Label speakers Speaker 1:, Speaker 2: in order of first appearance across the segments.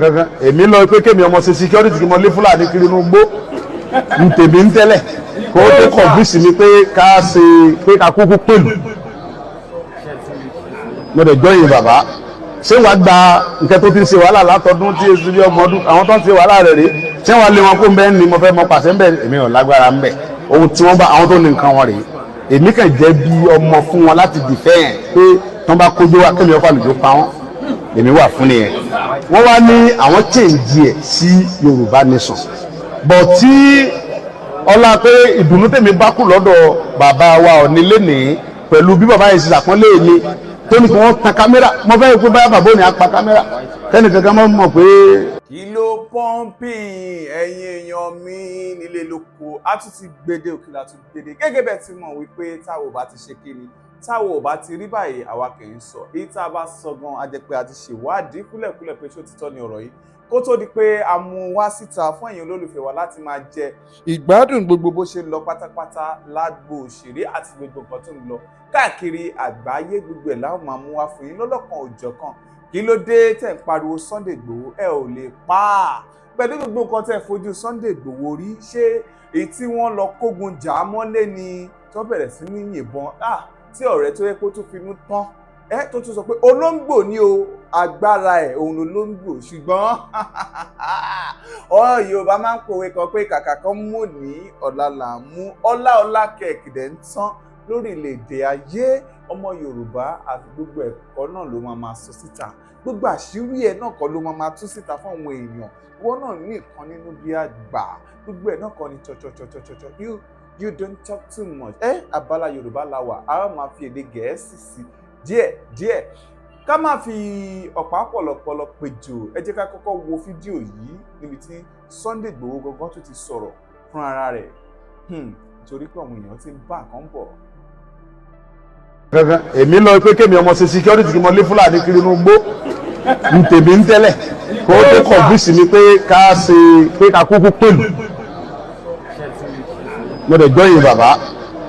Speaker 1: gangan èmi lọ pé kémi ọmọ ṣe security kí mo lé fúlàní kiri inú gbó ntèmi ń tẹ́lẹ̀ kó tó kọ̀ǹfìsì mi pé ká ṣe pé ká kúkú pẹ̀lú mo dẹ̀ jọyìn bàbá ṣé wàá gba nǹkan tó ti ń ṣe wàhálà látọdún tí èsì bí ọmọ ọdún àwọn tó ń ṣe wàhálà rẹ̀ rè ṣé wàá lé wọn kó ń bẹ́ẹ̀ ni mo fẹ́ mọ pàṣẹ ń bẹ̀ èmi ò lágbára ń bẹ̀ ohun tí wọ́n bá àwọn tó ní nǹkan wọn rèé èmi kàn jẹ́ bí ọmọ fún wọn láti dìfẹ́ yẹn pé tán bá kójú wa kémi ọ̀fà lòjó pa wọ́n èmi wà fún nìyẹn wọ́n wá ní àwọn change ẹ̀ sí Yorùbá nation bọ̀ tí ọlá pé ìdùnnú tèmi bá kù lọ́dọ̀ bàbá wa Ọ̀ọ̀ni lénìí pẹ̀lú bí bàbá yẹn ṣe ṣàpọ́nlé mi tó ní kí wọ́n tan kámẹ́rà mo fẹ́ pé báyà bàbá òní á pa kámẹ́rà kẹ́ni kankan mọ̀ pé.
Speaker 2: kí ló pọ́ǹpì ẹ̀yin èèyàn mi nílé lóko a tún ti gbede òkè la tún gbede gẹ́gẹ́ bẹ́ẹ̀ ti mọ̀ wípé táwọn ò bá ti ṣe kíni táwọn ò bá ti rí báyìí àwa kì í sọ èyí tá a bá sọ gan a jẹ́ pé a ti ṣèwádìí kúlẹ̀kúlẹ̀ pé ṣó ti tọ́ ni ọ̀rọ̀ yìí kó tó di pé a mú wá síta fún ẹ̀yin olólùfẹ́ wa láti máa jẹ ìgbádùn gbogbo bó ṣe lọ pátápátá lágbo òṣèré àti gbogbo nǹkan tó ń lọ káàkiri àgbáyé gbogbo ẹ̀ láwọn máa mú wá fún yín lọ́lọ́kan òjọ̀kan kí ló dé tẹ̀ ń pariwo Sunday Igboho ẹ ò lè pa á pẹ̀lú gbogbo nǹkan tẹ̀ fojú Sunday Igboho rí ṣé èyí tí wọ́n lọ kógun jà á mọ́lé ni tó bẹ̀rẹ̀ sí ní yìnbọn tí ọ̀rẹ́ tó yẹ kó tún finú tán tó tún sọ pé olóńgbò ni o agbára ẹ̀ òun olóńgbò ṣùgbọ́n Yorùbá máa ń pòwe kan pé kàkà kan mú ní ọ̀la là ń mú ọlá kẹ̀kìdẹ̀ ń tán lórílẹ̀‐èdè ayé ọmọ Yorùbá àti gbogbo ẹ̀kọ́ náà ló máa sọ síta gbogbo àṣírí ẹ̀ náà kọ́ ló máa tú síta fún àwọn èèyàn ìwọ náà ní ìkan nínú bí àgbà gbogbo ẹ̀ náà kọ́ ni chọ́chọ́chọ́chọ́ you don't talk too much abala Yorùbá la wà a máa fi èdè Gẹ̀ẹ́sì sí díẹ̀ ká má fi ọ̀pá pọ̀lọpọ̀lọ péjò ẹ jẹ́ ká kọ́kọ́ wo fídíò yìí níbi tí Sunday Igboho gangan tún ti sọ̀rọ̀ fún ara rẹ̀ nítorí pé àwọn èèyàn ti ń bá nǹkan bọ̀.
Speaker 1: gangan èmi lọ pé kémi ọmọ ṣe security kí mo lé fúlàní kiri inú gbó ntèmi ń tẹ́lẹ̀ kó tó kọ̀ǹfìsì mi pé ká ṣe pé ká kúkú pẹ̀lú mo dẹ̀ jọyìn bàbá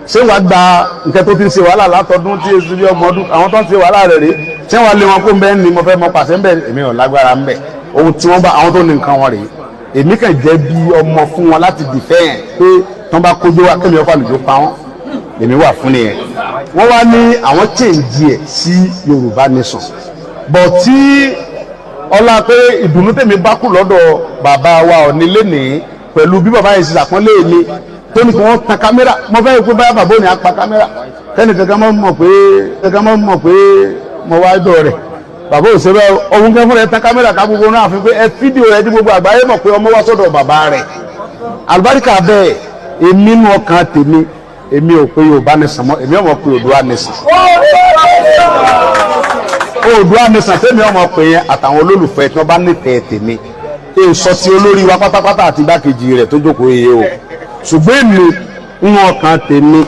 Speaker 1: ṣé wàá gba nǹkan tó ti ń ṣe wàhálà látọdún tí èsì bí ọmọ ọdún àwọn tó ń ṣe wàhálà rẹ̀ rè ṣé wàá lé wọn kó ń bẹ́ẹ̀ ni mo fẹ́ mọ pàṣẹ ń bẹ̀ èmi ò lágbára ń bẹ̀ ohun tí wọ́n bá àwọn tó ní nǹkan wọn rèé èmi kàn jẹ́ bí ọmọ fún wọn láti dìfẹ́ yẹn pé tán bá kójú wa kémi ọ̀fà lòjó pa wọ́n èmi wà fún nìyẹn wọ́n wá ní àwọn change ẹ̀ sí Yorùbá nation bọ̀ tí ọlá pé ìdùnnú tèmi bá kù lọ́dọ̀ bàbá wa Ọ̀ọ̀ni lénìí pẹ̀lú bí bàbá yẹn ṣe ṣàpọ́nlé mi tó ní kí wọ́n tan kámẹ́rà mo fẹ́ pé báyà bàbá òní á pa kámẹ́rà kẹ́ni kankan mọ̀ pé mo wá dọ̀ rẹ̀ bàbá òṣèré ọ̀hún kẹ́ fún rẹ̀ tan kámẹ́rà ká gbogbo náà fi pé ẹ fídíò rẹ̀ tí gbogbo àgbáyé mọ̀ pé ọmọ wá sọ́dọ̀ bàbá rẹ̀ àlùbáríkà bẹ́ẹ̀ èmi nínú ọkàn tèmi èmi ò pé Yorùbá nation mọ́ èmi ọmọ pé Oduduwa nation Oduduwa nation tèmi ọmọ pé yẹn àtàwọn olólùfẹ́ tí wọ́n bá nífẹ̀ẹ́ tèmi èso tí olórí wa pátápátá àti igbákejì rẹ̀ tó jókòó yìí o ṣùgbọ́n èmi nínú ọkàn tèmi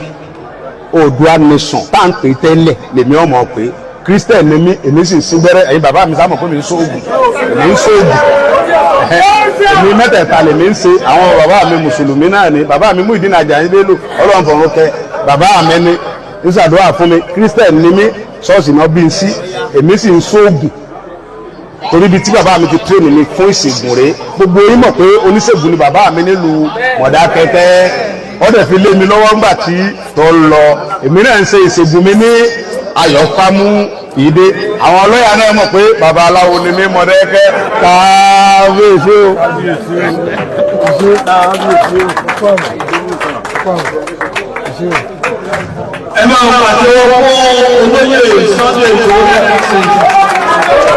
Speaker 1: Oduduwa nation tá à ń pè tẹ́lẹ̀ lèmi ọmọ pé Christian ni mí èmi sì ń sín gbẹ́rẹ́ ẹ̀yin bàbá mi sábà pé mi ń sóògùn èmi mẹ́tẹ̀ẹ̀ta lèmi ń ṣe àwọn bàbá mi mùsùlùmí náà ni bàbá mi Muyideen Ajayi Bello Ọlọ́run fọ̀run kẹ́ bàbá mi ní ìṣàdúrà fún mi Christian ni mí ṣọ́ọ̀ṣì náà bí n sí èmi sì ń sóògùn torí ibi tí bàbá mi ti tírèmì mi fún ìṣègùn rèé gbogbo yín mọ̀ pé oníṣègùn ni bàbá mi nílùú Mọ̀dákẹ́kẹ́ ó dẹ̀ fi lé mi lọ́wọ́ ńgbà tí tó ń lọ èmi náà ń ṣe ìṣègùn mi ní Ayọ̀fámú ìdè àwọn ọlọ́yà náà mọ̀ pé bàbá aláwo ni mí Mọ̀dákẹ́kẹ́ káwéṣe
Speaker 3: ẹ máa ń pàṣẹ owó olóyè Sunday Igboho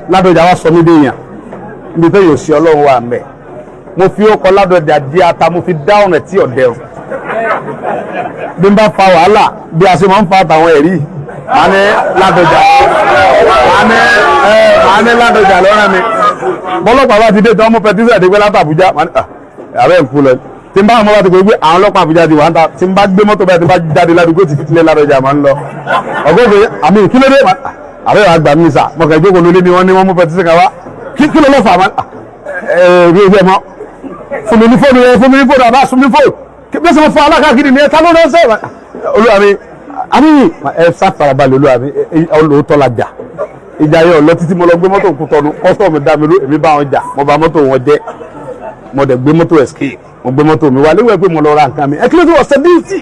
Speaker 1: Ládọjà wa sọ mí déèyàn níbi tó yóò sí Ọlọ́run wà mẹ́ mo fi ọkọ̀ Ládọjà di ata mo fi dá ọ̀nà tí ọ̀dẹ̀ o bí n bá fa wàhálà bí a ṣe máa ń fa àtàwọn ẹ̀rí màá ní Ládọjà lọ́rẹ́ mi bọ́lọ́pàá bá ti dé tán mú pẹtísẹ̀ dé pé láti Àbújá ààrẹ ń kú lọ tí n bá àwọn ọmọ bá ti pé àwọn ọlọ́pàá Àbújá ti wà ń ta tí n bá gbé mọ́tò báyìí tí n bá jáde ládùúgbò ti fi tilẹ̀ Ládọjà máa ń lọ ọgọ́gbẹ́ àmì ìkílódé àbẹ́ wa gbà mí sà mọ̀kà ìjókòó lólé ni wọ́n ní wọ́n mú pẹ̀tísẹ̀ kan wá kí ló lọ́ fà á rí ẹgbẹ́ mọ́ fún mi ní fóònù àbá fún mi fóònù bí ó sì mọ́ fún alákàkiri ní ẹ̀ta ló lọ́ sẹ́ olúwa mi àmì ẹ sáfarabalẹ̀ olúwa mi olóòótọ́ la jà ìjà yẹn lọ títí mo lọ gbé mọ́tò Kútọ́nù kọ́sítọ́ọ̀mù dá mi ló èmi bá wọn jà mo bà mọ́tò wọn jẹ́ mo dẹ̀ gbé mọ́tò escape mo gbé mọ́tò mi wá léwé pé mo lọ ra nǹkan mi ẹ kí ló ti wọ sẹ́bíìsì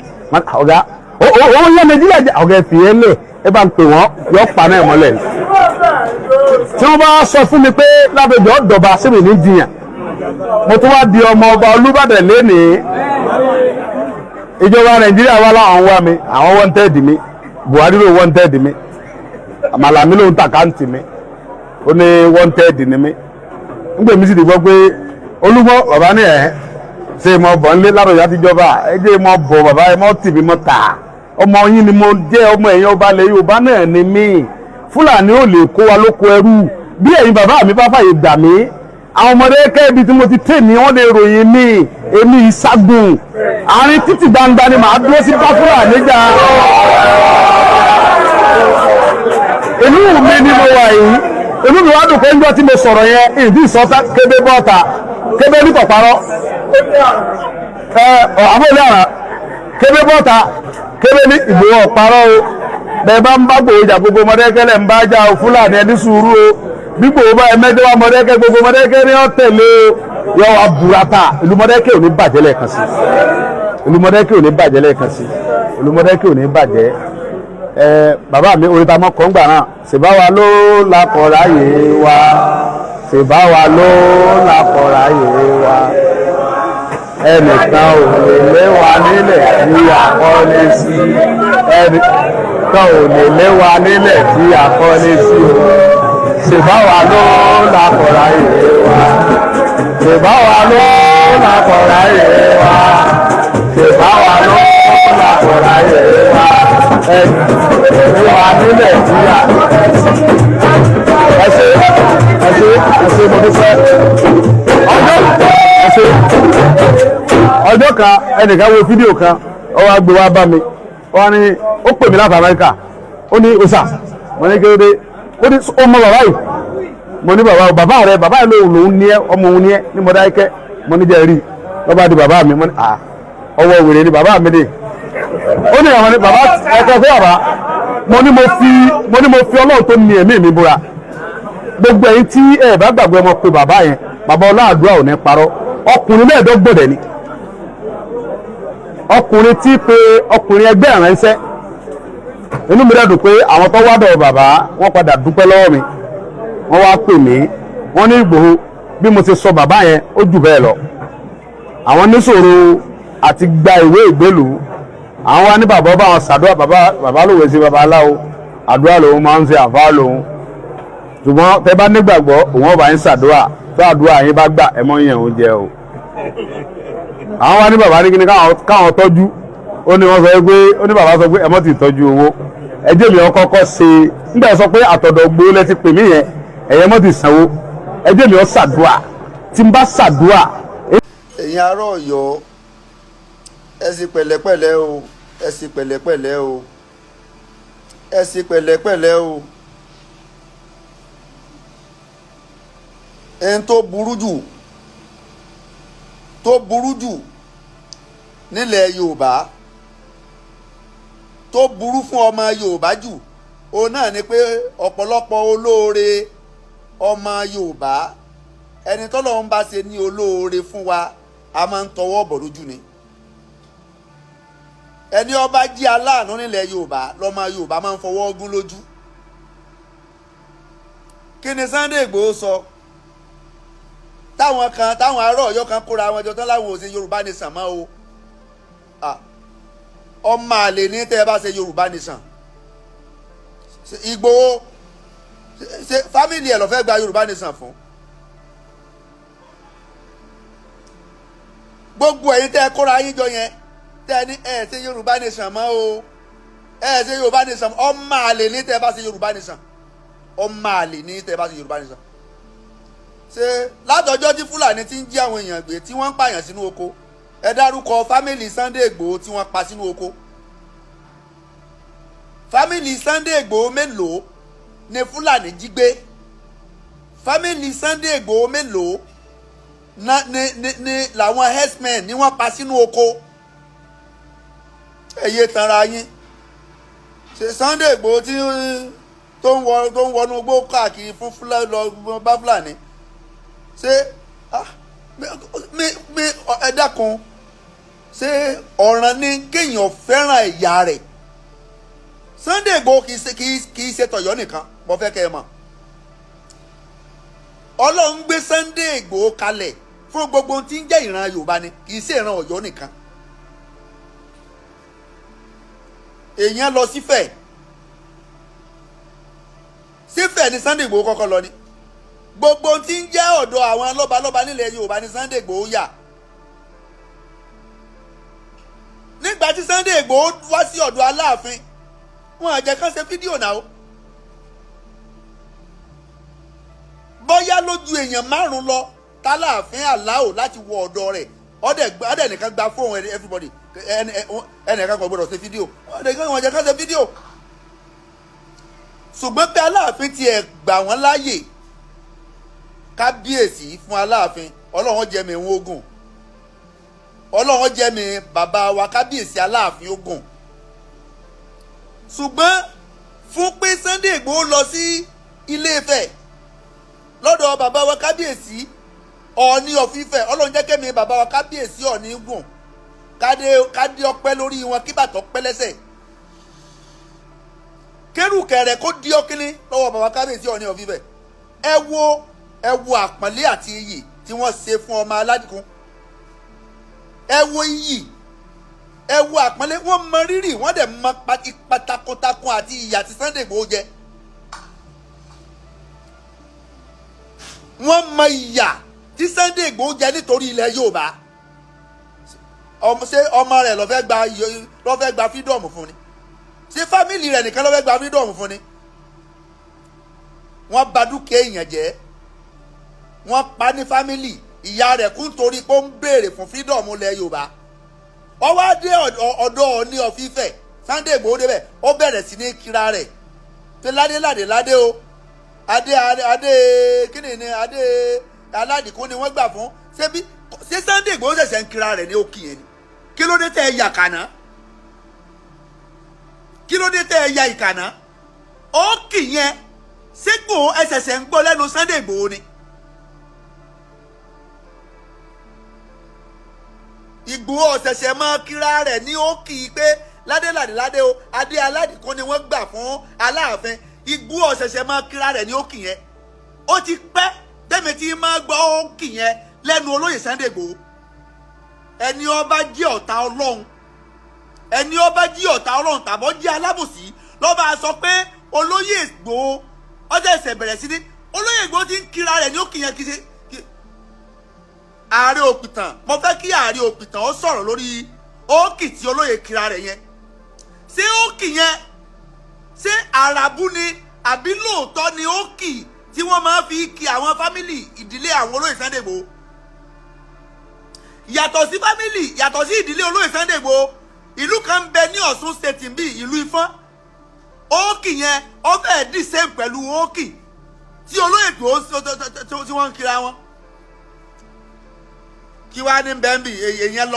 Speaker 1: ọ̀gá owó yẹn nàìjíríà jẹ ọ̀gá ẹ̀fì yẹn lẹ̀ ẹ bá ń pè wọ́n yọ pa náà mọ́lẹ̀ tí wọ́n bá sọ fún mi pé lábẹ́jọ́ ọ̀dọ̀ba sẹ́mi ní jiyàn mo tún wá di ọmọ ọba Olúbàdàn lénìí ìjọba nàìjíríà wà láwọn wá mi àwọn wanted mi Buhari ló wanted mi Màlàmí ló ń tàkáǹtì mi ó ní wanted ni mi nígbà mi sì ti gbọ́ pé Olúmọ bàbá ní ẹ̀ ṣe mọ bọ̀ nílé láròyà tíjọba ẹ jẹ́ mọ bọ̀ bàbá ẹ mọ tì mí mọ tà ọmọ yín ni mo jẹ́ ọmọ ẹ̀yìn ọba ilẹ̀ Yorùbá náà ni mí Fúlàní ò lè kó wa lóko ẹrú bí ẹ̀yin bàbá mi bá fàyè gbà mí àwọn ọmọdé kẹ́ẹ̀bi tí mo ti tẹ̀ mí wọ́n lè ròyìn mí èmi ìṣàgùn àárín títì gbangba ni màá dúró sí bá Fúlàní jà inú mi ni mo wà yìí inú mi wá dùn pé ńjọ́ tí mo sọ̀rọ̀ yẹn ìdí ìsọ́ta kébé bọ́ta kébé ní pọ̀parọ́ àbúlé àrà kébé bọ́ta kébé ní Ìgbòho ọ̀parọ́ o bẹ́ẹ̀ bá ń bá gbòòjà gbogbo Mọdákẹ́kẹ́ ń bá já o Fúlàní ẹni sùúrù o bí Ìgbòho bá ẹ mẹ́jọ wá Mọdákẹ́kẹ́ gbogbo Mọdákẹ́kẹ́ ní ọ̀tẹ̀lé o yọ wá burata ìlú Mọdákẹ́kẹ́ ò ní bàjẹ́ lẹ́ẹ̀kan sí ìlú Mọdákẹ́kẹ́ ò ní bàjẹ́ lẹ́ẹ̀kan sí ìlú Mọdákẹ́kẹ́ ò ní bàjẹ́ bàbá mi orí ta mọ́ kọ́ngbà náà ṣèbáwa ló lakọ̀ọ́ra yìí wá ṣèbáwa ló lakọ̀ọ́ra yìí wá ẹnìkan ò lè lé wa nílẹ̀ tí àkọ́lé sí ẹnìkan ò lè lé wa nílẹ̀ tí àkọ́lé sí o ṣèbáwa ló lakọ̀ọ́ra yìí wá ṣèbáwa ló lakọ̀ọ́ra yìí wá ṣèbáwa ló lakọ̀ọ́ra yìí wá ẹnìkan wà nílẹ̀ tí ẹsẹ̀ mo dúpẹ́ ọjọ́ kan ẹnìkan wo fídíò kan ó wá gbé wá bá mi ó ní ó pè mí láti Amẹ́ríkà ó ní ọ̀sà mo ní kéde ó ní ọmọ bàbá yìí mo ní bàbá rẹ bàbá yìí lòun ní ẹ ọmọ òun ní ẹ ní Mọdákẹ́kẹ́ mo ní jẹ́ rí lọ́ba di bàbá mi mo ní ọwọ́ wèrè ni bàbá mi dé ó ní àwọn ní bàbá ẹ̀kọ́ fún bàbá mo ní mo fi Ọlọ́run tó ní ẹ̀mí mi búra gbogbo ẹ̀yin tí ẹ bá gbàgbé ọmọ pé bàbá yẹn bàbá Ọláàdúrà ò ní parọ́ ọkùnrin mẹ́ẹ̀ẹ́dọ́gbọ̀dẹ̀ ni ọkùnrin tí pé ọkùnrin ẹgbẹ́ ìránṣẹ́ inú mi dẹ́dùn pé àwọn tó wá dọ̀ bàbá wọ́n padà dúpẹ́ lọ́wọ́ mi wọ́n wá pè mí wọ́n ní Ìgbòho bí mo ti sọ bàbá yẹn ó jù bẹ́ẹ̀ lọ àwọn níṣòro àti gba ìwé ìgbélùú àwọn wá ní bàbá ọba àwọn ṣàdúrà bàbá lòwe sí bàbá aláwo àdúrà lòun máa ń ṣe àfáà lòun ṣùgbọ́n tẹ bá nígbàgbọ́ òun ọba yín ṣàdúrà tó àdúrà yín bá gbà ẹ mọ́ yẹn oúnjẹ o àwọn wá ní bàbá ní kíní káwọn tọ́jú ó ní wọ́n sọ pé ó ní bàbá sọ pé ẹ mọ́ ti tọ́jú owó ẹjẹ́ mi ọkọ́kọ́ ṣe nígbà sọ pé àtọ̀dọ̀ gbó lẹ́ti pè mí yẹn ẹ̀yẹ mọ́ ti sanwó ẹjẹ́ mi ọ ṣàdúrà tí n bá ṣàdúrà.
Speaker 4: ẹ̀yin ará Ọ̀yọ́ ẹ sì pẹ̀lẹ́pẹ̀lẹ́ o ẹ sì pẹ̀lẹ́pẹ̀lẹ́ o ẹ sì pẹ̀lẹ́pẹ̀lẹ́ o ẹni tó burú jù nílẹ̀ Yorùbá tó burú fún ọmọ Yorùbá jù òun náà ni pé ọ̀pọ̀lọpọ̀ olóore ọmọ Yorùbá ẹni tọ́lọ́run bá ṣe ní olóore fún wa a máa ń tọwọ́ bọ̀ lójú ni ẹni ọba jí aláàánú nílẹ̀ Yorùbá lọ́mọ Yorùbá máa ń fọwọ́ gún lójú kí ni Sunday Igboho sọ táwọn ará Ọ̀yọ́ kan kóra wọn jọ tán láwọn ò ṣe Yorùbá nation mọ́ o ọmọ àlè ní tẹ́ ẹ bá ṣe Yorùbá nation Igboho ṣe fámìlì ẹ̀ ló fẹ́ gba Yorùbá nation fún gbogbo ẹ̀yin tẹ́ ẹ kóra yín jọ yẹn tẹ́ ẹ ní ẹ̀ ṣe Yorùbá nation mọ́ o ẹ̀ ṣe Yorùbá nation ọmọ àlè ní tẹ́ ẹ bá ṣe Yorùbá nation ọmọ àlè ní tẹ́ ẹ bá ṣe Yorùbá nation ṣe látọjọ́ tí Fúlàní ti ń jí àwọn èèyàn gbé tí wọ́n ń pààyàn sínú oko ẹ dárúkọ fámìlì Sunday Igboho tí wọ́n pa sínú oko fámìlì Sunday Igboho mélòó ni Fúlàní jí gbé fámìlì Sunday Igboho mélòó ni làwọn herdsmen ni wọ́n pa sínú oko ẹ yé tanra yín ṣe Sunday Igboho tó ń wọnú gbó káàkiri fún lọ bá Fúlàní ṣé ẹ dákun ṣé ọ̀ràn ni kéèyàn fẹ́ràn ẹ̀yà rẹ̀ Sunday Igboho kì í ṣe tọ̀yọ́ nìkan mo fẹ́ kẹ́ ẹ mọ̀ Ọlọ́run gbé Sunday Igboho kalẹ̀ fún gbogbo tí ń jẹ́ ìran Yorùbá ni kì í ṣe ìran Ọ̀yọ́ nìkan èèyàn lọ sífẹ̀ ni Sunday Igboho kọ́kọ́ lọ ni gbogbo tí ń jẹ́ ọ̀dọ̀ àwọn lọ́balọ́ba nílẹ̀ Yorùbá ni Sunday Igboho yà nígbà tí Sunday Igboho wá sí ọ̀dọ̀ Aláàfin wọn àjẹ́ kán ṣe fídíò náà bóyá lójú èèyàn márùn lọ tálààfin aláò láti wọ ọ̀dọ̀ rẹ̀ ọ̀dẹ̀ nìkan gba fóun everybody ẹnìkan kò gbọdọ̀ ṣe fídíò wọn àjẹ́ kán ṣe fídíò ṣùgbọ́n pé Aláàfin tiẹ̀ gbà wọ́n láàyè kábíyèsí fún Aláàfin Ọlọ́run jẹ́ mi ogun Ọlọ́run jẹ́ mi bàbá wa kábíyèsí Aláàfin ogun ṣùgbọ́n fún pé Sunday Igboho lọ sí Ilé-Ifẹ̀ lọ́dọ̀ bàbá wa kábíyèsí Ọọ̀ni of Ifẹ̀ Ọlọ́run jẹ́ kẹ́mi bàbá wa kábíyèsí Ọọ̀ni gùn kádé ọpẹ́ lórí wọn kí bàtọ́ pẹ́ lẹ́sẹ̀ kérùkẹ̀rẹ̀ kó di ọkíní lọ́wọ́ bàbá kábíyèsí Ọọ̀ni of Ifẹ̀ ẹ wo àpọ́nlé àti iyì tí wọ́n ṣe fún ọmọ Aládìkún ẹ wo iyì ẹ wo àpọ́nlé wọ́n mọ rírì wọ́n dẹ̀ mọ ipa takuntakun àti ìyà tí Sunday Igboho jẹ wọ́n mọ ìyà tí Sunday Igboho jẹ nítorí ilẹ̀ Yorùbá ṣé ọmọ rẹ̀ ló fẹ́ gba freedom fún ni ṣé fámìlì rẹ̀ nìkan ló fẹ́ gba freedom fún ni wọ́n bà dúkìá èèyàn jẹ́ wọ́n pa ní fámìlì ìyá rẹ̀ kún torí pé ó ń béèrè fún freedom ilẹ̀ Yorùbá ó wá dé ọ̀dọ̀ Ọọ̀ni of Ifẹ̀ Sunday Igboho débẹ̀ ó bẹ̀rẹ̀ sí ní kíra rẹ̀ pé ládé o adé kíni ni adé Aládìkún ni wọ́n gbà fún ṣé Sunday Igboho ṣẹ̀ṣẹ̀ ń kíra rẹ̀ ní òkì yẹn ni kí ló dé tẹ́ ẹ yà kàná kí ló dé tẹ́ ẹ ya ìkàná òkì yẹn sígbò ẹ ṣẹ̀ṣẹ̀ ń gbọ́ lẹ́nu Sunday Igboho ni Igboho ṣẹ̀ṣẹ̀ máa kíra rẹ̀ ní òkì pé ládé o adé Aládìkún ni wọ́n gbà fún Aláàfin Igboho ṣẹ̀ṣẹ̀ máa kíra rẹ̀ ní òkì yẹn ó ti pẹ́ tẹ́mi tí máa gbọ́ òkì yẹn lẹ́nu olóyè Sunday Igboho ẹni ó bá jẹ́ ọ̀tá Ọlọ́run tàbọ̀ jẹ́ alábòsí ló bá sọ pé olóyè Igboho ọjọ́ ẹsẹ̀ bẹ̀rẹ̀ sí ní olóyè Igboho ti ń kíra rẹ̀ ní òkì yẹn kí ṣe Ààrẹ Òpìtàn mo fẹ́ kí Ààrẹ Òpìtàn ó sọ̀rọ̀ lórí òkì tí olóyè kíra rẹ̀ yẹn ṣé òkì yẹn ṣé àràbù ni àbí lóòótọ́ ni òkì tí wọ́n máa fi kí àwọn fámìlì ìdílé àwọn olóyè Sunday Igboho yàtọ̀ sí fámìlì yàtọ̀ sí ìdílé olóyè Sunday Igboho ìlú kan ń bẹ ní Ọ̀ṣun state bíi ìlú Ifọ̀n òkì yẹn ó fẹ́ẹ̀ dì sẹ́m pẹ̀lú òkì tí olóyè Igboho tí wọ́n ń kíra wọn kí wàá ní bẹ́ẹ̀nbì èèyàn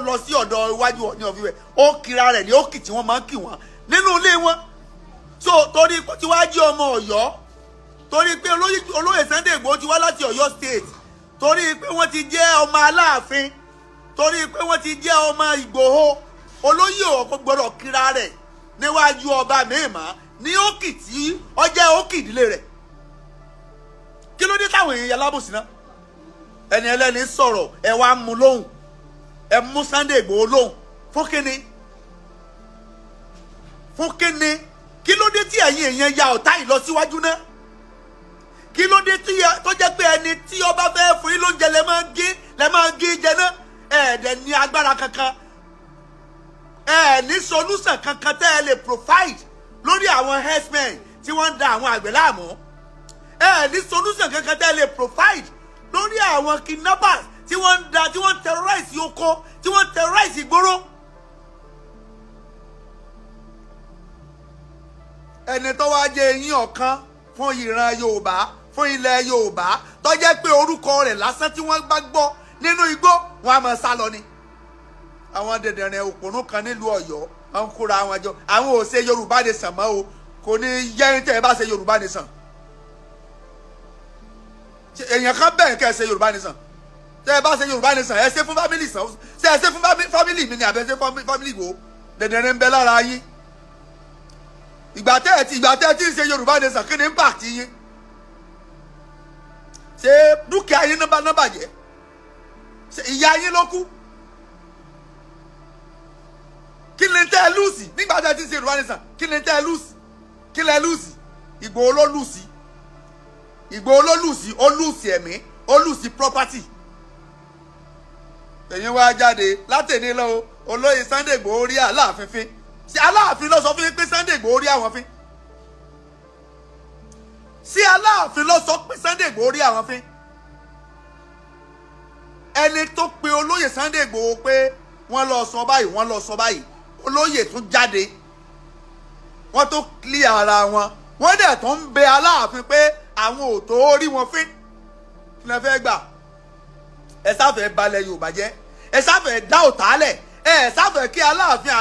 Speaker 4: lọ sí ọ̀dọ̀ iwájú Ọọ̀ni of Ifẹ̀ ó kíra rẹ̀ ní òkì tí wọ́n máa ń kì wọ́n nínú ilé wọn so torí tí wàá jẹ́ ọmọ Ọ̀yọ́ torí pé olóyè Sunday Igboho ti wá láti Ọ̀yọ́ state torí pé wọ́n ti jẹ́ ọmọ Aláàfin torí pé wọ́n ti jẹ́ ọmọ Igboho olóyè ọ̀pọ̀ gbọ́dọ̀ kíra rẹ̀ níwájú ọba mẹ́ẹ̀má ní òkì tí ó jẹ́ òkì ìdílé rẹ̀ kí ló dé táwọn èèyàn yalábòsí náà ẹni ẹlẹ́ni sọ̀rọ̀ ẹ wá mú lóhùn ẹ mú Sunday Igboho lóhùn fún kíni kí ló dé tí ẹ̀yin èèyàn ya ọ̀tá ìlọsíwájú náà kí ló dé tó jẹ́ pé ẹni tí ọba fẹ́ fún yín lóúnjẹ lẹ máa gé jẹ náà ẹ̀ẹ́dẹ̀ ní agbára kankan ní solution kankan tẹ́ ẹ lè provide lórí àwọn herdsmen tí wọ́n ń da àwọn àgbẹ̀ láàmú ní solution kankan tẹ́ ẹ lè provide lórí àwọn kidnappers tí wọ́n terrorize oko tí wọ́n terrorize ìgboro ẹni tó wá jẹ́ eyín ọ̀kan fún ìran Yorùbá fún ilẹ̀ Yorùbá tó jẹ́ pé orúkọ rẹ̀ lásán tí wọ́n bá gbọ́ nínú igbó wọn a máa sá lọ ni àwọn dẹ̀dẹ̀rẹ̀ òpònú kan nílùú Ọ̀yọ́ wọn kóra wọn jọ àwọn ò ṣe Yorùbá nation mọ́ o kò ní yẹ tẹ́ ẹ bá ṣe Yorùbá nation èèyàn kan bẹ́ẹ̀ kẹ́ ẹ ṣe Yorùbá nation tẹ́ ẹ bá ṣe Yorùbá nation ẹ ṣe fún family sàn ṣe ẹ ṣe fún family mi ni àbẹ ṣe family Igboho dẹ̀dẹ̀rẹ̀ ń bẹ lára yín ìgbà tẹ́ ẹ ti ń ṣe Yorùbá nation kí ni impact yín ṣe dúkìá yín nọ́mbà jẹ́ ṣe ìyá yín ló kú kí ni tẹ́ ẹ lùsì nígbà tẹ́ ẹ ti ń ṣe Yorùbá nation kí ni tẹ́ ẹ lùsì kí lẹ lùsì Ìgbòho ló lùsì Ìgbòho ló lùsì ó lùsì ẹ̀mí ó lùsì property ẹ̀yin wá jáde látẹ̀ní lọ olóyè Sunday Ìgbòho rí Aláàfin fín ṣé Aláàfin ló sọ fún yín pé Sunday Ìgbòho rí àwọn fín ṣé Aláàfin ló sọ pé Sunday Ìgbòho rí àwọn fín ẹni tó pe olóyè Sunday Ìgbòho pé wọ́n lọ sọ báyìí olóyè tún jáde wọ́n tó clear ara wọn wọ́n dẹ̀ tó ń bẹ Aláàfin pé àwọn ò tó rí wọn fín kí lẹ fẹ́ gbà ẹ sáfẹ́ balẹ̀ Yorùbá jẹ́ ẹ sáfẹ́ dá òtálẹ̀ ẹ sáfẹ́ kí Aláàfin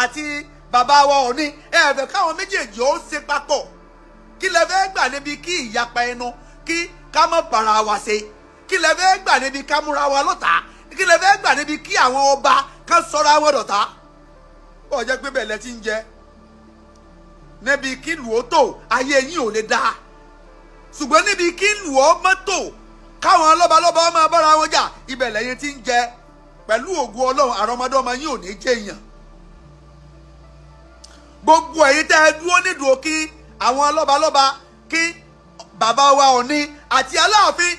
Speaker 4: àti bàbá wa Ọọ̀ni ẹ fẹ́ káwọn méjèèjì ó ṣe papọ̀ kí lẹ fẹ́ gbà níbi kí ìyapa ẹnu kí ká má bára wa ṣe kí lẹ fẹ́ gbà níbi ká múra wa lọ́tà kí lẹ fẹ́ gbà níbi kí àwọn ọba kan sọra wọn dọ̀tá ó jẹ́ pé bẹ́ẹ̀ lẹ ti ń jẹ níbi kí lù ó tò ayé yín ò lè dáa ṣùgbọ́n níbi kí lù ó mọ́tò káwọn lọ́balọ́ba ọmọ abára wọn jà ibẹ̀ lẹ́yìn tí ń jẹ pẹ̀lú ògùn Ọlọ́run àrọ́mọdọ́mọ yín ò ní jẹ́ èèyàn gbogbo ẹ̀yin tẹ́ ẹ dúró nídùú kí àwọn lọ́balọ́ba kí bàbá wa Ọọ̀ni àti Aláàfin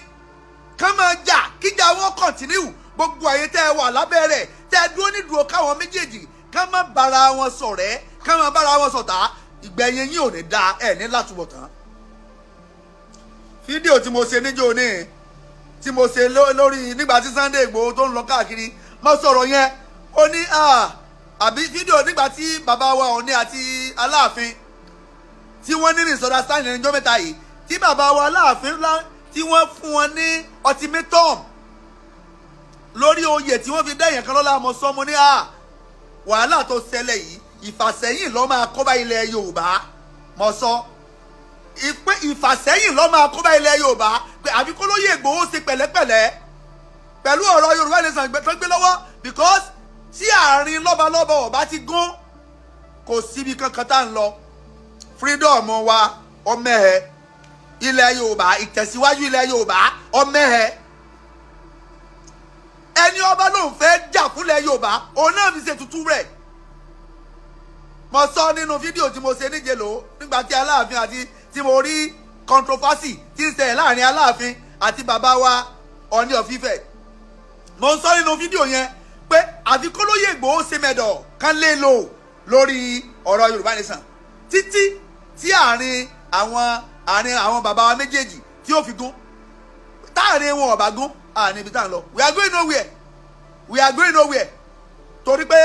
Speaker 4: kán máa jà kíjà wọn kọ̀ntínú gbogbo ẹ̀yin tẹ́ ẹ wà lábẹ́ rẹ̀ tẹ́ ẹ dúró nídùú káwọn méjèèjì kán má bára wọn ṣọ̀rẹ́ kán má bára wọn ṣọ̀tá ìgbẹ̀yìn yín ò ní da ẹ̀ ní látúbọ̀tán fídíò tí mo ṣe níjó ní tí mo ṣe lórí nígbà tí Sunday Igboho tó ń lọ káàkiri mo sọ̀rọ̀ yẹn ó ní àbí fídíò nígbà tí bàbá wa Ọọ̀ni àti Aláàfin tí wọ́n ní misunderstanding níjọ́ mẹ́ta yìí tí bàbá wa Aláàfin tí wọ́n fún wọn ní ultimatum lórí oyè tí wọ́n fi dẹ́yìn kan lọ́la mo sọ mo ní wàhálà tó ṣẹlẹ̀ yìí ìfàsẹ́yìn ló máa kó bá ilẹ̀ Yorùbá mo sọ ìpè ìfàsẹ́yìn ló máa kó bá ilẹ̀ Yorùbá pé àbí kó lóye Ìgbòho ṣe pẹ̀lẹ́pẹ̀lẹ́ pẹ̀lú ọ̀rọ̀ Yorùbá nation tó gbé lọ́wọ́ because tí àárín lọ́balọ́ba ọ̀bá ti gún kò síbi kankan tá à ń lọ freedom wa ọmọ ẹ̀ ilẹ̀ Yorùbá ìtẹ̀síwájú ilẹ̀ Yorùbá ọmọ ẹ̀ ẹni ọba ló ń fẹ́ jà fúnlẹ̀ Yorùbá òun náà fi ṣe tutù rẹ̀ mo sọ nínú fídíò tí mo ṣe níjẹ̀lò nígbà tí Aláàfin àti tí mo rí controversy tí ń ṣẹlẹ̀ láàrin Aláàfin àti bàbá wa Ọọ̀ni of Ifẹ̀ mo sọ nínú fídíò yẹn pé àfi kó lóye Ìgbòho ṣe mẹ́dọ̀ kán lè lò lórí ọ̀rọ̀ Yorùbá nation títí tí àárín àwọn bàbá wa méjèèjì tí ó fi gún táàrin wọn ọ̀bà gún àní ibi tá à ń lọ we are going nowhere torí pé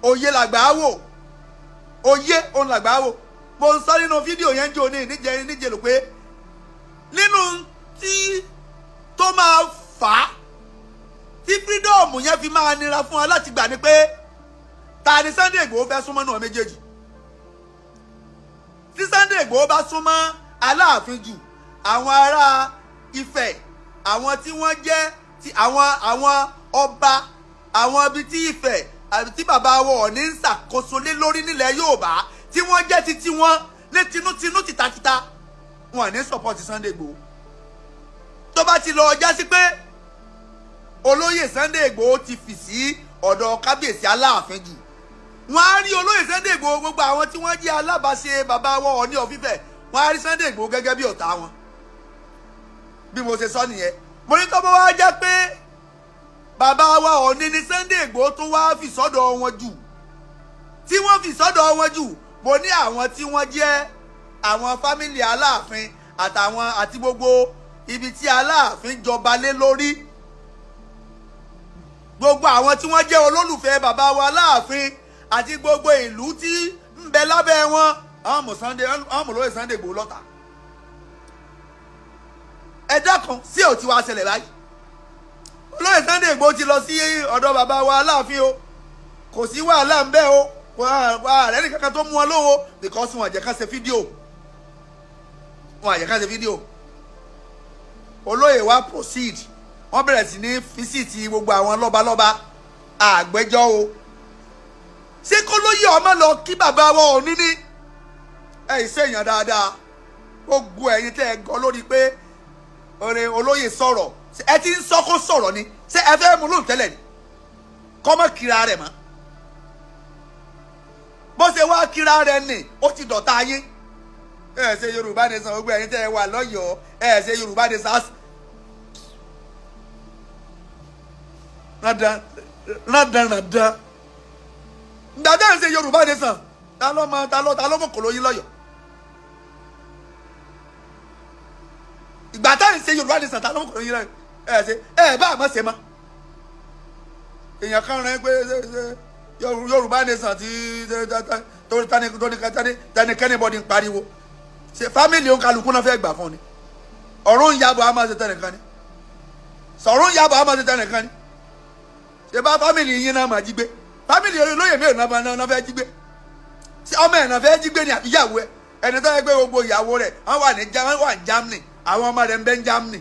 Speaker 4: òye làgbà á wò òye òun làgbà á wò mo ń sọ nínú fídíò yẹn jò ní níjẹ lò pé nínú tí tó máa fà á tí freedom yẹn fi máa nira fún wa láti gbà ní pé ta ni Sunday Igboho fẹ́ súnmọ́ náà méjèèjì tí Sunday Igboho bá súnmọ́ Aláàfin jù àwọn ará Ifẹ̀ àwọn tí wọ́n jẹ́ ti àwọn ọba àwọn ibi tí Ifẹ̀ tí bàbá wa Ọọ̀ni ń ṣàkóso lé lórí nílẹ̀ Yorùbá tí wọ́n jẹ́ ti tiwọn ní tinútinú tìtakìta wọn ní support Sunday Igboho tó bá ti lọ ọjà sí pé olóyè Sunday Igboho ti fì sí ọ̀dọ̀ kábíyèsí Aláàfin jù wọ́n á rí olóyè Sunday Igboho gbogbo àwọn tí wọ́n jẹ́ alábàáṣe bàbá wa Ọọ̀ni of Ifẹ̀ wọ́n á rí Sunday Igboho gẹ́gẹ́ bí ọ̀tá wọn bí mo ṣe sọ nìyẹn mo ní tó bá wá jẹ́ pé bàbá wa Ọọ̀ni ní Sunday Igboho tó wá fi sọ́dọ̀ wọn jù tí wọ́n fi sọ́dọ̀ wọn jù mo ní àwọn tí wọ́n jẹ́ àwọn fámìlì Aláàfin àti gbogbo ibi tí Aláàfin jọba lé lórí gbogbo àwọn tí wọ́n jẹ́ olólùfẹ́ bàbá wa Aláàfin àti gbogbo ìlú tí ń bẹ lábẹ́ wọn àwọn olóyè Sunday Igboho lọ́tà ẹ dákun sí ò tí wàá ṣẹlẹ̀ báyìí olóyè Sunday Igboho ti lọ sí ọ̀dọ̀ bàbá wa Aláàfin o kò sí wàhálà ń bẹ o wà lẹ́nu kankan tó mú wọn lówó because wọn àjẹká ṣe fídíò olóyè wa proceed wọ́n bẹ̀rẹ̀ sí ní fisiti gbogbo àwọn lọ́balọ́ba àgbẹ́jọ́ o ṣé kó lóyè ọmọ lọ kí bàbá wọn ò ní ní ìṣèyàn dáadáa gbogbo ẹ̀yin tẹ́ ẹ gọ́ lórí pé olóyè sọ̀rọ̀ ẹ ti ń sọ kó sọ̀rọ̀ ni ṣé ẹ fẹ́ mú lóun tẹ́lẹ̀ ni kọ́mọ́ kíra rẹ̀ mọ́ bó ṣe wá kíra rẹ̀ ni ó ti dọ̀tá yín ẹ ṣe Yorùbá nation gbogbo ẹ̀yin tẹ́ ẹ wà lọ́yọ̀ọ́ ẹ ṣe Yorùbá nation rándan gbàdá ń ṣe Yorùbá nation ta ló mọ̀ kò lóyún lọ́yọ̀ọ́ ìgbà tá ń ṣe Yorùbá nation ta ló mọ̀ kò lóyún lọ́yọ̀ọ́ ẹ ṣe ẹ bá àmọ́ ṣe mọ́ èèyàn kan rẹ pé Yorùbá nation ti tẹnikẹ́ni bọ́dí ń pariwo ṣe fámìlì òǹkàlùkù náà fẹ́ gbà fún ni ọ̀run yabọ̀ á máa ṣe tẹnìkan ni sọ̀run yabọ̀ á máa ṣe tẹnìkan ni ṣe bá fámìlì yín náà máa jí gbé fámìlì olóyè mélòó náà fẹ́ jí gbé ṣé ọmọ ẹ̀ náà fẹ́ jí gbé ni àbí ìyàwó ẹ̀ ẹni tó yẹ pé gbogbo ìyàwó rẹ̀ wọ́n wà ní Germany àwọn ọmọ rẹ̀ ń bẹ ní Germany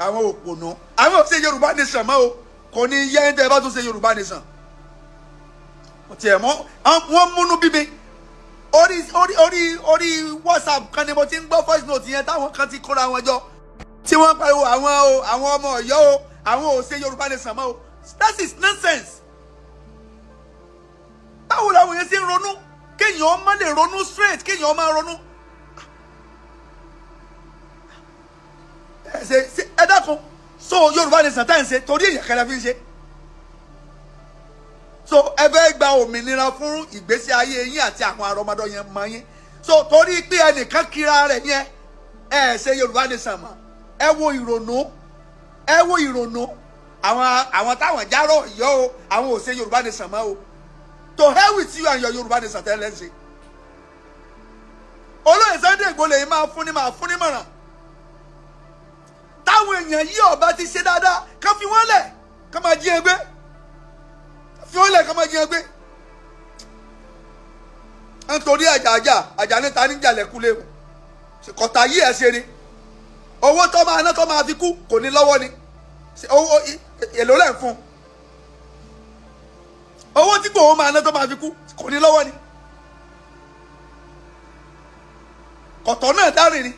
Speaker 4: àwọn òpònú àwọn ò ṣe Yorùbá nation mọ́ o kò ní yẹ ẹ́ tẹ́ ẹ bá tún ṣe Yorùbá nation tiẹ̀ mọ́ wọ́n múnú bí mi orí WhatsApp kan ni mo ti ń gbọ́ voice note yẹn táwọn kan ti kóra wọn jọ tí wọ́n pariwo àwọn ọmọ Ọ̀yọ́ o àwọn ò ṣe Yorùbá nation mọ́ o that is nonsense. báwo làwọn yẹn ṣe ń ronú kéèyàn má lè ronú straight kéèyàn má ronú. ẹ dákun so Yorùbá nation tá à ń ṣe torí èèyàn kẹlẹ fi ń ṣe. so ẹ fẹ́ gba òmìnira fún ìgbésí ayé yín àti àwọn àrọmọdọ́ yẹn mọ́ yín so torí pé ẹnìkan kíra rẹ̀ yẹn ẹ ṣe Yorùbá nation mọ́ ẹ wo ìrònú àwọn táwọn járó yọ o àwọn ò ṣe Yorùbá nation mọ́ o to hell with you and your Yorùbá nation tẹ́lẹ̀ ń ṣe olóyè Sunday Igboho lè máa fún ní mọ̀ràn táwọn èèyàn yìí ọba ti ṣe dáadáa ká fi wọ́n lẹ̀ ká máa jí ẹgbẹ́ fi wọ́n lẹ̀ ká máa jí ẹgbẹ́ nítorí àjà níta níjàlẹ̀kú léwu kọ̀tà yìí ẹ̀ ṣe ni owó tó máa ná tó máa fi kú kò ní lọ́wọ́ ni owó èlò lẹ́ ń fún owó tí Igboho máa ná tó máa fi kú kò ní lọ́wọ́ ni kọ̀tọ̀ náà dárìn ni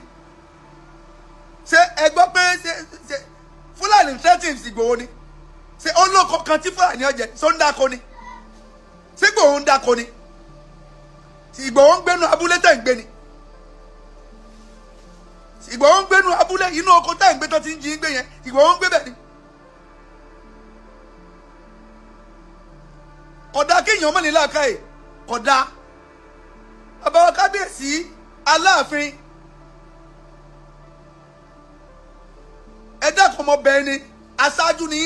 Speaker 4: ṣé ẹ gbọ́ pé ṣe Fúlàní threatens Igboho ni ṣé olóko kan tí Fúlàní ọ̀jẹ̀ ṣó ń dáko ni ṣé Igboho ń dáko ni Igboho ń gbénu abúlé tẹ̀ ń gbé ni Igboho ń gbénu abúlé inú oko tẹ̀ ń gbé tó ti ń jí ń gbé yẹn Igboho ń gbé bẹ̀ ni. kódà kéèyàn mọ̀ ní làákàyè kódà bàbá wa kábíyèsí Aláàfin ẹ dákun ọmọ bẹ́ẹ̀ ni aṣáájú ni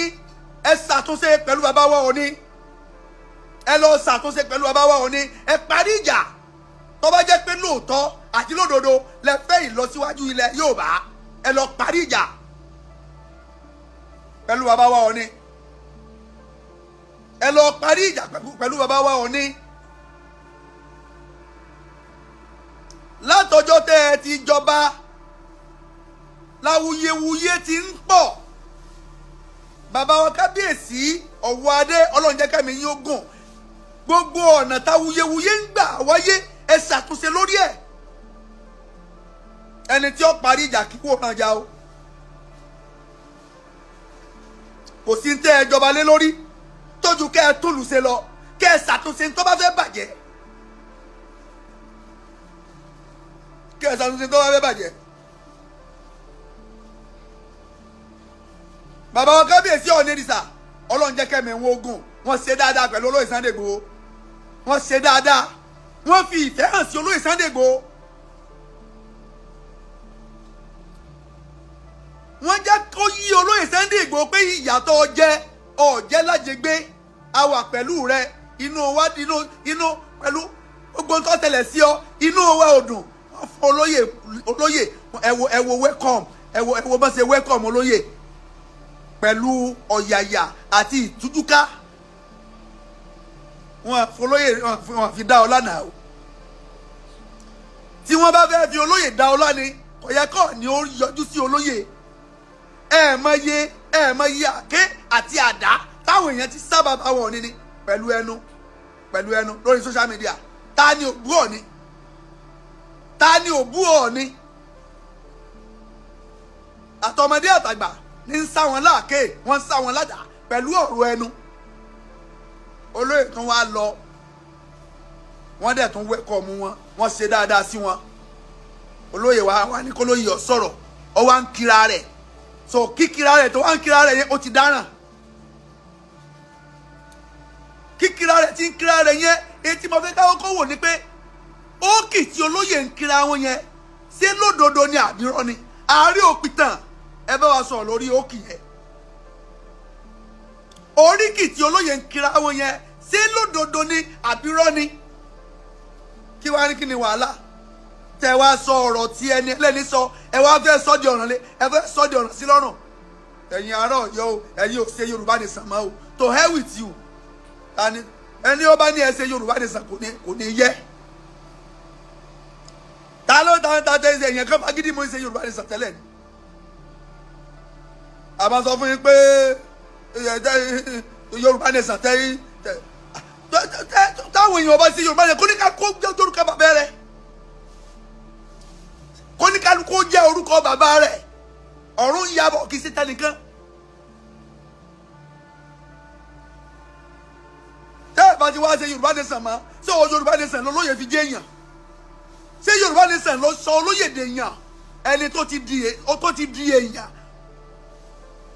Speaker 4: ẹ ṣàtúnṣe pẹ̀lú bàbá wa Ọọ̀ni ẹ lọ ṣàtúnṣe pẹ̀lú bàbá wa Ọọ̀ni ẹ parí ìjà tó bá jẹ́ pé lóòótọ́ àti lódodo lẹ fẹ́ ìlọsíwájú ilẹ̀ Yorùbá ẹ lọ parí ìjà pẹ̀lú bàbá wa Ọọ̀ni ẹ lọ parí ìjà pẹ̀lú bàbá wa Ọọ̀ni látọjọ́ tẹ́ ẹ ti jọba láwuyewuye ti ń pọ̀ bàbá wa kábíyèsí ọ̀wọ́ adé Ọlọ́run jẹ́ kẹ́mi yín ogun gbogbo ọ̀nà táwuyewuye ń gbà wáyé ẹ ṣàtúnṣe lórí ẹ̀ ẹni tí ó parí ìjà kíkó náà já o kò sí tẹ́ ẹ jọba lé lórí tójú kẹ́ ẹ túlù ṣe lọ kẹ́ ẹ ṣàtúnṣe tó bá fẹ́ bàjẹ́ kẹ́ ẹ ṣàtúnṣe tó bá fẹ́ bàjẹ́. bàbá wa kábíyèsí Ọ̀nẹ́rìsà Ọlọ́run jẹ́ kẹ́mi wọn ogun wọ́n ṣe dáadáa pẹ̀lú olóyè Sunday Igboho wọ́n ṣe dáadáa wọ́n fi ìfẹ́ hàn sí olóyè Sunday Igboho wọ́n jẹ́ kó yí olóyè Sunday Igboho pé ìyàtọ̀ ọ̀jẹ́ lájẹgbé a wà pẹ̀lú rẹ inú wa inú pẹ̀lú gbogbo nǹkan tẹ̀lẹ̀ sí ọ inú wa ò dùn wọ́n fún olóyè ẹ wo welcome ẹ wo bá ṣe welcome olóyè pẹ̀lú ọ̀yàyà àti ìtújúká wọn olóyè wọn fi dá ọlá náà o tí wọ́n bá fẹ́ fi olóyè dá ọlá ni kò yẹ kọ́ ni ó yọjú sí olóyè ẹ mọ iye àké àti àdá táwọn èèyàn ti sábà bá wọn ní pẹ̀lú ẹnu lórí social media ta ni òbú Ọọ̀ni àtọmọdé àtàgbà ní ń sá wọn láàké wọ́n ń sá wọn ládàá pẹ̀lú ọ̀rọ̀ ẹnu olóyè tún wá lọ wọ́n dẹ̀ tún wẹ́kọ̀ mú wọn wọ́n ṣe dáadáa sí wọn olóyè wa ní kó lóyè ọ̀ sọ̀rọ̀ ọ wá ń kira rẹ̀ so kíkira rẹ̀ tó wá ń kira rẹ̀ yẹn ó ti dáràn kíkira rẹ̀ tí ń kira rẹ̀ yẹn etí mo fẹ́ káwọ́ kó wò ni pé ókì tí olóyè ń kira wọn yẹn ṣé lódodo ni àbírọ́ ni àárín òpìtàn ẹ bá wa sọ̀rọ̀ lórí ókì yẹn oríkì tí olóyè ń kira wọn yẹn ṣé lódodo ni àbírọ́ ni kí wàá ní kí ni wàhálà tẹ wá sọ ọ̀rọ̀ tí ẹni ẹlẹ́ni sọ ẹ wá fẹ́ sọ́ di ọ̀ràn lé ẹ fẹ́ sọ́ di ọ̀ràn sí lọ́rùn ẹ̀yin ará Ọ̀yọ́ o ẹ̀yin ò ṣe Yorùbá Nation mọ́ o to hell with you ẹni ó bá ní ẹ ṣe Yorùbá Nation kò ní yẹ ta ló ta tẹ ẹ̀yìn kan bá gidi mo ń ṣe Yorùbá Nation tẹ́lẹ̀ ni àbá sọ fún yín pé Yorùbá Nation táwọn èèyàn ọba ṣe Yorùbá Nation kó ní ká kó jẹ́ orúkọ bàbá rẹ̀ kó ní ká kó jẹ́ orúkọ bàbá rẹ̀ ọ̀run yabọ̀ kì í ṣe tẹnìkan tẹ́ ẹ̀ bá ti wá ṣe Yorùbá Nation mọ́ ṣé o Yorùbá Nation lolóyè fi jẹ́ èèyàn ṣé Yorùbá Nation ló sọ olóyè dèèyàn ẹni tó ti di èèyàn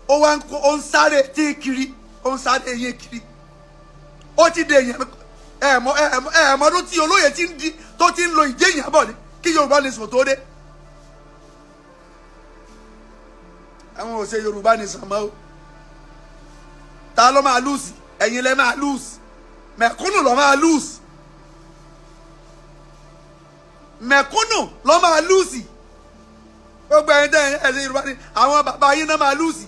Speaker 4: ó ń sáré tí kiri ó ń sáré eyín kiri ó ti dèèyàn ẹ̀ẹ̀mọ́dún tí olóyè tó ti ń lo ìjéèyàn bọ̀ ni kí Yorùbá Nation tó dé àwọn ò ṣe Yorùbá Nation mọ́ o ta ló máa lùsì ẹ̀yin lẹ máa lùsì mẹ̀kúnnù ló máa lùsì mẹ̀kúnnù ló máa lùsì gbogbo ẹ̀yin tẹ́ ẹ ṣe Yorùbá ni àwọn bàbá yín náà máa lùsì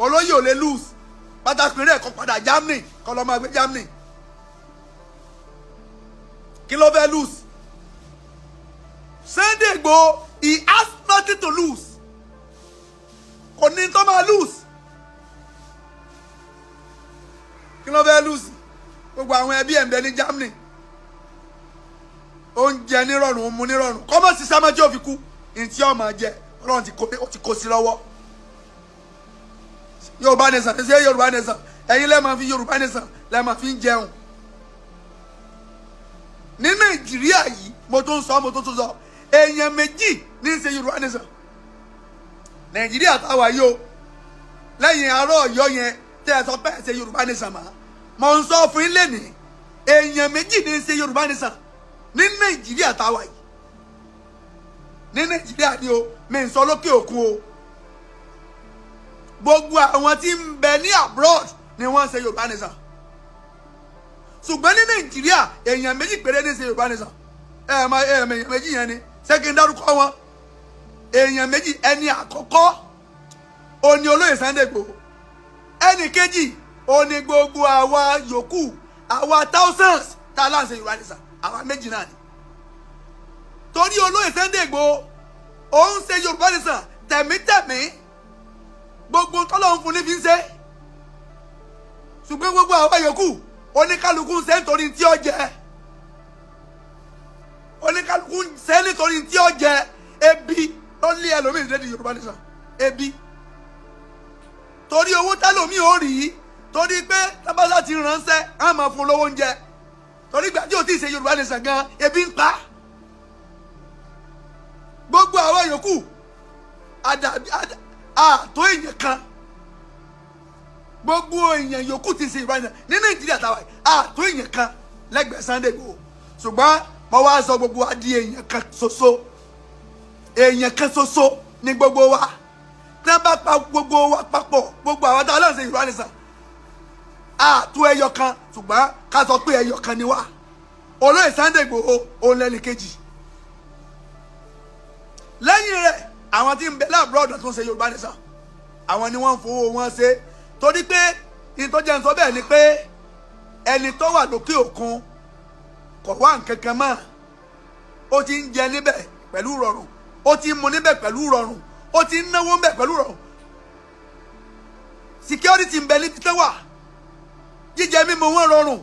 Speaker 4: olóyè ò lè lùsì pàtàkì rẹ̀ kọ́ padà Germany kọ́ lọ́ máa gbé Germany kí ló fẹ́ lùsì Sunday Igboho he has nothing to lose kò ní tó máa lose kí ló fẹ́ lose gbogbo àwọn ẹbí ẹ̀ ń bẹ ní Germany oúnjẹ nírọ̀rùn mu nírọ̀rùn kọ́mọ̀ sí sámájú òfin kú ntí ọmọ jẹ Ọlọ́run ti kó sí lọ́wọ́ Yorùbá Nation ṣe Yorùbá Nation ẹ̀yin lẹ́ẹ̀ máa fi Yorùbá Nation lẹ́ẹ̀ máa fi ń jẹun ní Nàìjíríà yìí mo tó ń sọ èèyàn méjì ní í ṣe Yorùbá Nation Nàìjíríà táwa yìí o lẹ́yìn ará Ọ̀yọ́ yẹn tẹ́ ẹ sọ pé ẹ ṣe Yorùbá Nation mo ń sọ fún yín lẹ́nìí èèyàn méjì ní í ṣe Yorùbá Nation ní Nàìjíríà táwa yìí ní Nàìjíríà ni o mi ń sọ lókè òkun o gbogbo àwọn tí ń bẹ ní abroad ni wọ́n ń ṣe Yorùbá Nation ṣùgbọ́n ní Nàìjíríà èèyàn méjì péré ní í ṣe Yorùbá Nation èèyàn méjì yẹn ni ṣé kí n dárúkọ wọn èèyàn méjì ẹni àkọ́kọ́ òní olóyè Sunday Igboho ẹni kejì òní gbogbo àwa yòókù àwa thousands tá a láǹṣe Yorùbá Nation àwa méjì náà ni torí olóyè Sunday Igboho òun ṣe Yorùbá Nation tẹ̀mítẹ̀mí gbogbo tọ́lọ́hún fún ní fi ń ṣe ṣùgbọ́n gbogbo àwa yòókù oníkálukú ń ṣe nítorí tí ó jẹ oníkálukú ń ṣe nítorí tí ó jẹ ebi ló lé ẹlòmíì lédi Yorùbá Nation ebi torí owó tẹlòmíì ò rí torí pé tábàlá ti ránṣẹ́ á máa fún lówó oúnjẹ torí gbà tí o ti ṣe Yorùbá Nation gan ebi ń pa gbogbo àwọn yòókù àtó èèyàn kan gbogbo èèyàn yòókù ti ṣe Yorùbá Nation ní Nàìjíríà táwa àtó èèyàn kan lẹ́gbẹ̀ẹ́ Sunday Igboho ṣùgbọ́n mo wá sọ gbogbo wa di èèyàn kan ṣoṣo ní gbogbo wa tí wọ́n bá pa gbogbo wa papọ̀ gbogbo àwọn táwọn náà ṣe Yorùbá Nation àtó ẹyọ kan ṣùgbọ́n ká sọ pé ẹyọ kan ni wá olóyè Sunday Igboho òun lẹ́ni kejì lẹ́yìn rẹ̀ àwọn tí ń bẹ láàbùrọ̀dọ̀ tó ń ṣe Yorùbá Nation àwọn ni wọ́n ń fowó wọn ṣe torí pé ìtọ́jà ń sọ bẹ́ẹ̀ ni pé ẹni tó wà lókè òkun kò wá nǹkan kan mọ́ ó ti ń jẹ níbẹ̀ pẹ̀lú rọrùn ó ti ń mu níbẹ̀ pẹ̀lú rọrùn ó ti ń náwó níbẹ̀ pẹ̀lú rọrùn security ń bẹ níbi tó wà jíjẹ mímu wọn rọrùn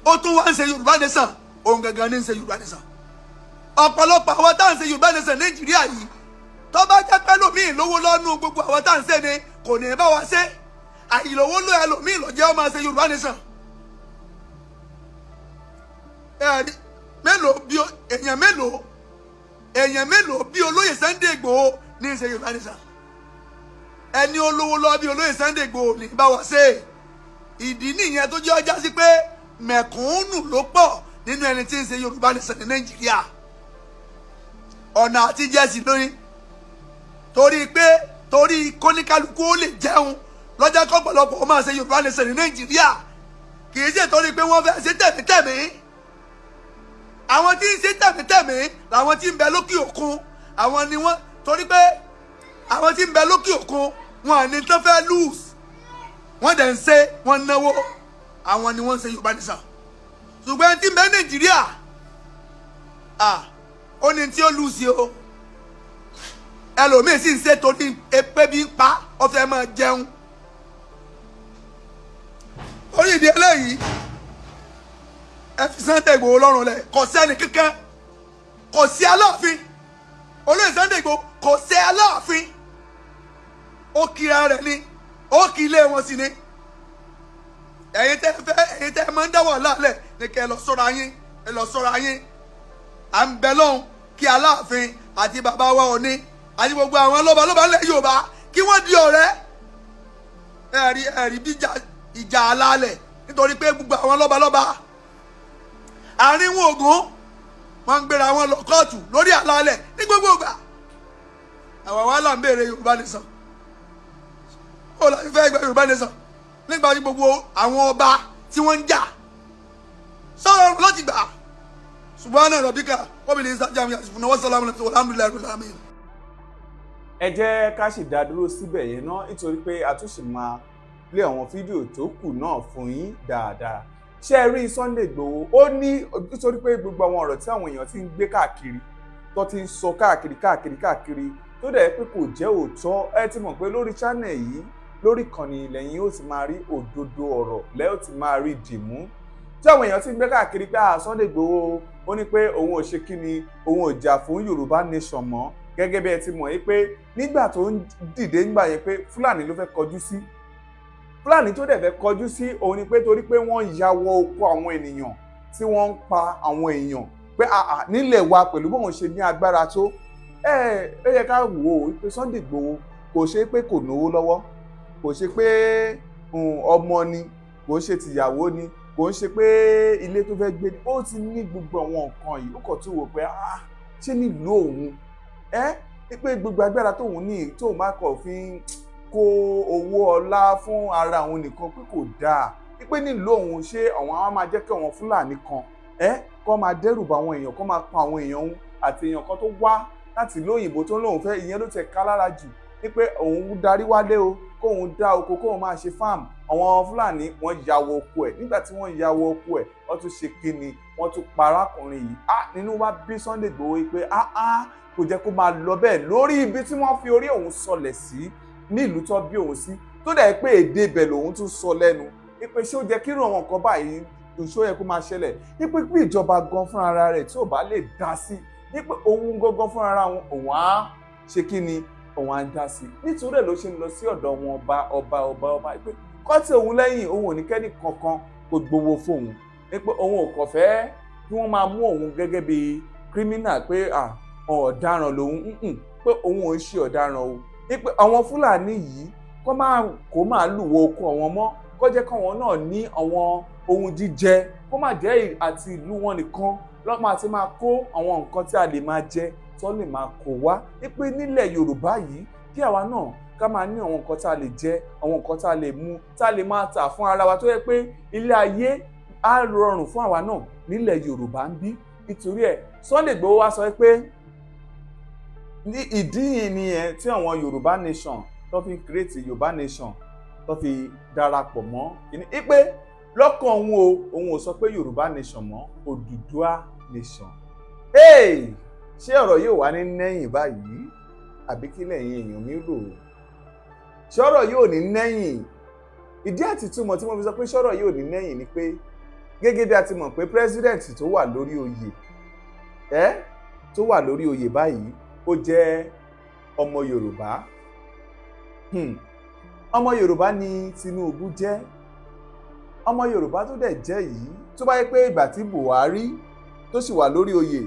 Speaker 4: ó tún wá ń ṣe Yorùbá nation òun gangan ní ń ṣe Yorùbá nation ọ̀pọ̀lọpọ̀ àwọn tá à ń ṣe Yorùbá nation Nàìjíríà yìí tó bá jẹ́ pẹ́ lómi lówó lọ́nu gbogbo àwọn tá à ń ṣe ni kò ní bá wa ṣe àìlówó ló ẹ lómi lọ́jẹ́ ó máa ṣe Yorùbá nation mélòó bí èèyàn mélòó bí olóyè Sunday Igboho ní í ṣe Yorùbá nation ẹni olówó lọ bí olóyè Sunday Igboho ní bá wa ṣe ìdí nìyẹn tó jẹ́ ọjà sí pé mẹ̀kúnnù ló pọ̀ nínú ẹni tí ń ṣe Yorùbá nation ní Nàìjíríà ọ̀nà àti jẹ́sì lórí torí kóníkálukú ó lè jẹun lọ́jọ́ kọ́pọ̀lọpọ̀ ó máa ṣe Yorùbá nation ní Nàìjíríà kì í ṣe torí pé wọ́n fẹ́ ṣe tẹ̀mítẹ̀mí àwọn tí ń ṣe tẹ̀mítẹ̀mí làwọn tí ń bẹ lókè òkun àwọn ni wọ́n torí pé àwọn tí ń bẹ lókè òkun wọn à ní tó fẹ́ lose wọ́n dẹ̀ ń ṣe wọ́n náwó àwọn ni wọ́n ń ṣe Yorùbá nation ṣùgbọ́n ẹni tí ń bẹ Nàìjíríà ó ní tí ó lose o ẹlòmíín sì ń ṣe torí pé bí ń pa ó fẹ́ máa jẹun orí ìdí eléyìí ẹ fi Sunday Igboho lọ́rùn lẹ̀ kò sí ẹnì kankan kò sí Aláàfin olóyè Sunday Igboho kò sí Aláàfin ó kira rẹ̀ ni ó kì í lé wọn sí ni ẹ̀yin tẹ́ máa ń dá wàhálà lẹ̀ ní kẹ́ ẹ lọ sọ́ra yín à ń bẹ lọ́hùn kí Aláàfin àti bàbá wa Ọọ̀ni àti gbogbo àwọn lọ́balọ́ba ńlẹ̀ Yorùbá kí wọ́n di ọ̀rẹ́ ẹ̀rí bí ìjà alálẹ̀ nítorí pé gbogbo àwọn lọ́balọ́ba àárín wọn Ògún wọn ń gbéra wọn lọ kóòtù lórí alálẹ̀ ní gbogbo ìgbà àwọn wàhálà ń béèrè Yorùbá nation ó láti fẹ́ gba Yorùbá nation nígbà tí gbogbo àwọn ọba tí wọ́n ń jà sọ̀rọ̀ lọ́ti gbà subhana rabbika rabbil izzati amma yasifun wa salamun alhamdulillahi rabbil alamin.
Speaker 2: ẹ jẹ́ ká sì dá dúró síbẹ̀ yẹn náà nítorí pé a tún sì máa lé àwọn fídíò tó kù náà fún yín dáadáa ṣé ẹ rí Sunday Igboho ó ní nítorí pé gbogbo àwọn ọ̀rọ̀ tí àwọn èèyàn ti ń gbé káàkiri tó ti ń sọ káàkiri tó dẹ̀ pé kò jẹ́ òótọ́ ẹ ti mọ̀ pé lórí channel yìí lórí ìkànnì lẹ́yìn ó ti máa rí òdodo ọ̀rọ̀ lẹ́yìn ó ti máa rí dìmú tí àwọn èèyàn ti ń gbé káàkiri pé Sunday Igboho ó ní pé òun ò ṣe kí ni òun ò jà fún Yorùbá nation mọ́ gẹ́gẹ́ bí ẹ ti mọ̀ yìí pé nígbà tó ń dìde nígbà yẹn pé Fúlàní ló fẹ́ kọjú sí Fúlàní tó dẹ̀ fẹ́ kọjú sí òun ni pé torí pé wọ́n ya wọ oko àwọn ènìyàn tí wọ́n ń pa àwọn èèyàn pé nílẹ̀ wa pẹ̀lú bóun ṣe ní agbára tó ẹ yẹ ká wò ó pé Sunday Igboho kò ṣe pé kò náwó lọ́wọ́ kò ṣe pé ọmọ ni kò ṣe tìyàwó ni kò ṣe pé ilé tó fẹ́ gbé ó ti ní gbogbo àwọn nǹkan yìí ó kàn tún wò pé ṣé nílùú òun pé gbogbo agbára tóun ní tóun má kàn fi kó owó ọlá fún ara òun nìkan pé kò dáa pé nílùú òun ṣé àwọn á máa jẹ́ kí àwọn Fúlàní kan kó máa dẹ́rù bá àwọn èèyàn kó máa pa àwọn èèyàn òun àti èèyàn kan tó wá láti ìlú òyìnbó tó lóun fẹ́ ìyẹn ló tẹ̀ ká lára jù pé òun darí wálé o kóun dá oko kóun máa ṣe fáàmù àwọn Fúlàní wọ́n ya wọ oko ẹ̀ nígbà tí wọ́n ya wọ oko ẹ̀ wọ́n tún ṣe kíni wọ́n tún pa arákùnrin yìí nínú wá bí Sunday Igboho pé kò jẹ́ kó máa lọ bẹ́ẹ̀ lórí ibi tí wọ́n fi orí òun sọlẹ̀ sí nílùú tó bí òun sí tó dẹ̀ pé èdè ibẹ̀ lòun tún sọ lẹ́nu pé ṣé ó jẹ́ kí irú àwọn nǹkan báyìí ìṣó yẹ kó máa ṣẹlẹ̀ pé ìjọba gan fúnra rẹ̀ tí ò bá lè dá sí pé òun gangan fúnra òun á ṣe kí ni òun á dá sí nítorí ẹ̀ ló ṣe ń lọ sí ọ̀dọ̀ wọn ọba pé kọ́tí òun lẹ́yìn òun ò ní kẹ́ni kankan kò gbowó fóun pé òun ò kàn fẹ́ kí wọ́n máa mú òun gẹ́gẹ́ bí kírímínà pé ọ̀daràn lòun pé òun ò ń ṣe ọ̀daràn o pé àwọn Fúlàní yìí kó máa lùwọ́ oko àwọn mọ́ kó jẹ́ káwọn náà ní àwọn ohun jíjẹ kó má jẹ́ àti ìlú wọn nìkan lọ́pọ̀ àti máa kó àwọn nǹkan tí a lè máa jẹ tó lè máa kó wá pé nílẹ̀ Yorùbá yìí kí àwa náà ká máa ní àwọn nǹkan tá a lè jẹ àwọn nǹkan tá a lè mu tá a lè máa tà fún ara wa tó yẹ pé ilé ayé á rọrùn fún àwa náà nílẹ̀ Yorùbá ń bí nítorí ẹ̀ Sunday Igboho wá sọ pé ní ìdí yìí nìyẹn tí àwọn Yorùbá nation tó fi create Yorùbá nation tó fi darapọ̀ mọ́ kíní pé lọ́kàn òun ò sọ pé Yorùbá nation mọ́ Oduduwa nation. Ṣé ọ̀rọ̀ yóò wá ní nẹ́yìn báyìí àbí kí lẹ̀yin èèyàn mi rò? Ṣé ọ̀rọ̀ yóò ní nẹ́yìn? Ìdí àti túmọ̀ tí mo fi sọ pé ṣé ọ̀rọ̀ yóò ní nẹ́yìn ni pé gẹ́gẹ́ bí a ti mọ̀ pé president tó wà lórí oyè tó wà lórí oyè báyìí ó jẹ́ ọmọ Yorùbá. Ọmọ Yorùbá ni Tinubu jẹ́. Ọmọ Yorùbá tó dẹ̀ jẹ́ yìí tó bá yẹ pé ìgbà tí Buhari tó sì wà lórí oyè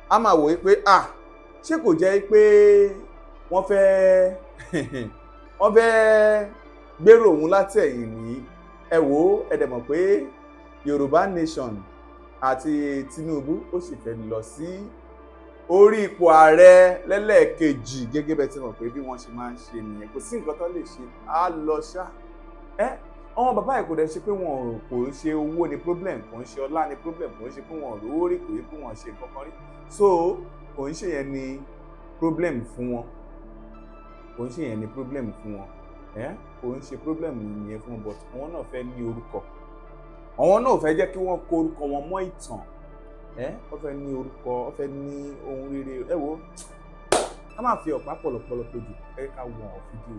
Speaker 2: a máa wòye pé ṣé kò jẹ́ pé wọ́n fẹ́ gbèrò òun látẹ̀yìn ní ẹ wò ẹ dẹ̀ mọ̀ pé Yorùbá nation àti Tinubu ó sì fẹ́ lọ sí orí ipò ààrẹ lẹ́lẹ́ẹ̀kejì gẹ́gẹ́ bẹ́ẹ̀ tí mọ̀ pé bí wọ́n ṣe máa ń ṣe nìyẹn kò sí nǹkan tó lè ṣe á lọ ṣá. Àwọn bàbá ẹ̀ kò dẹ̀ ṣe pé wọn kò ń ṣe owó ní problem kò ń ṣe ọlá ní problem kò ń ṣe pé wọn ò rówó rí kò yẹ pé wọn ṣe nǹkan kan rí so kò ń ṣe yẹn ní problem fún wọn kò ń ṣe yẹn ní problem fún wọn kò ń ṣe problem yẹn fún wọn but àwọn náà fẹ́ ní orúkọ àwọn náà fẹ́ jẹ́ kí wọ́n kó orúkọ wọn mọ́ ìtàn wọ́n fẹ́ ní orúkọ wọ́n fẹ́ ní ohun rere ẹ wo ká má fi ọ̀pá pọ̀lọ̀pọ̀lọ̀ pejù ká wọ̀n fídíò.